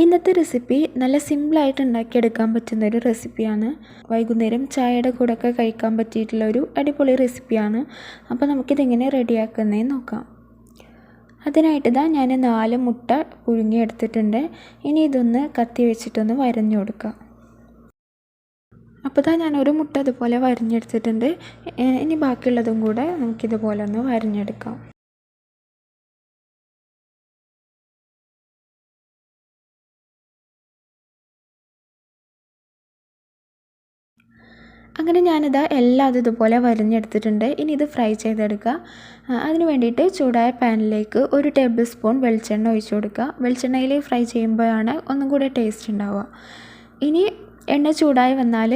ഇന്നത്തെ റെസിപ്പി നല്ല സിമ്പിളായിട്ട് ഉണ്ടാക്കിയെടുക്കാൻ പറ്റുന്നൊരു റെസിപ്പിയാണ്. വൈകുന്നേരം ചായയുടെ കൂടെയൊക്കെ കഴിക്കാൻ പറ്റിയിട്ടുള്ളൊരു അടിപൊളി റെസിപ്പിയാണ്. അപ്പോൾ നമുക്കിതെങ്ങനെ റെഡിയാക്കുന്നതെന്ന് നോക്കാം. അതിനായിട്ട് ഞാൻ 4 മുട്ട പുഴുങ്ങിയെടുത്തിട്ടുണ്ട്. ഇനി ഇതൊന്ന് കത്തി വെച്ചിട്ടൊന്ന് വരഞ്ഞു കൊടുക്കാം. അപ്പോൾ ഞാനൊരു മുട്ട ഇതുപോലെ വരഞ്ഞെടുത്തിട്ടുണ്ട്. ഇനി ബാക്കിയുള്ളതും കൂടെ നമുക്കിതുപോലെ ഒന്ന് വരഞ്ഞെടുക്കാം. അങ്ങനെ ഞാനിതാ എല്ലാം ഇതുപോലെ വരഞ്ഞെടുത്തിട്ടുണ്ട്. ഇനി ഇത് ഫ്രൈ ചെയ്തെടുക്കുക. അതിന് വേണ്ടിയിട്ട് ചൂടായ പാനിലേക്ക് 1 ടേബിൾ സ്പൂൺ വെളിച്ചെണ്ണ ഒഴിച്ചു കൊടുക്കുക. വെളിച്ചെണ്ണയിൽ ഫ്രൈ ചെയ്യുമ്പോഴാണ് ഒന്നും കൂടെ ടേസ്റ്റ് ഉണ്ടാവുക. ഇനി എണ്ണ ചൂടായി വന്നാൽ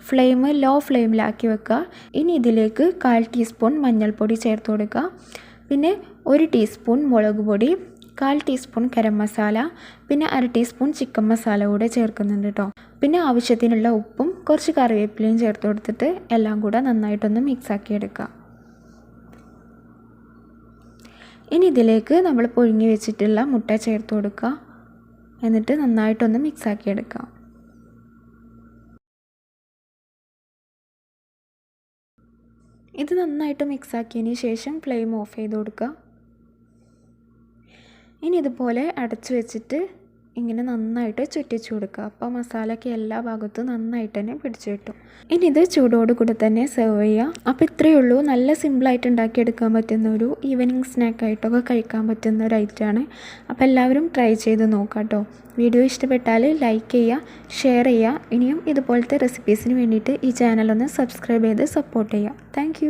ഫ്ലെയിം ലോ ഫ്ലെയിമിലാക്കി വെക്കുക. ഇനി ഇതിലേക്ക് 1/4 ടീസ്പൂൺ മഞ്ഞൾപ്പൊടി ചേർത്ത് കൊടുക്കുക. പിന്നെ 1 ടീസ്പൂൺ മുളക് പൊടി, 1/4 ടീസ്പൂൺ ഗരം മസാല, പിന്നെ 1/2 ടീസ്പൂൺ ചിക്കൻ മസാല കൂടെ ചേർക്കുന്നുണ്ട് കേട്ടോ. പിന്നെ ആവശ്യത്തിനുള്ള ഉപ്പും കുറച്ച് കറിവേപ്പിലയും ചേർത്ത് കൊടുത്തിട്ട് എല്ലാം കൂടെ നന്നായിട്ടൊന്ന് മിക്സാക്കി എടുക്കുക. ഇനി ഇതിലേക്ക് നമ്മൾ പുഴുങ്ങി വെച്ചിട്ടുള്ള മുട്ട ചേർത്ത് കൊടുക്കുക. എന്നിട്ട് നന്നായിട്ടൊന്ന് മിക്സാക്കി എടുക്കുക. ഇത് നന്നായിട്ട് മിക്സാക്കിയതിന് ശേഷം ഫ്ലെയിം ഓഫ് ചെയ്ത് കൊടുക്കുക. ഇനി ഇതുപോലെ അടച്ചു വെച്ചിട്ട് ഇങ്ങനെ നന്നായിട്ട് ചുറ്റിച്ചു കൊടുക്കുക. അപ്പോൾ മസാലയ്ക്ക് എല്ലാ ഭാഗത്തും നന്നായിട്ട് തന്നെ പിടിച്ചു കിട്ടും. ഇനി ഇത് ചൂടോട് കൂടെ തന്നെ സെർവ് ചെയ്യുക. അപ്പോൾ ഇത്രയേ ഉള്ളൂ. നല്ല സിമ്പിളായിട്ട് ഉണ്ടാക്കിയെടുക്കാൻ പറ്റുന്ന ഒരു ഈവനിങ് സ്നാക്കായിട്ടൊക്കെ കഴിക്കാൻ പറ്റുന്ന ഒരു ഐറ്റമാണ്. അപ്പോൾ എല്ലാവരും ട്രൈ ചെയ്ത് നോക്കാം കേട്ടോ. വീഡിയോ ഇഷ്ടപ്പെട്ടാൽ ലൈക്ക് ചെയ്യുക, ഷെയർ ചെയ്യുക. ഇനിയും ഇതുപോലത്തെ റെസിപ്പീസിന് വേണ്ടിയിട്ട് ഈ ചാനലൊന്ന് സബ്സ്ക്രൈബ് ചെയ്ത് സപ്പോർട്ട് ചെയ്യുക. താങ്ക്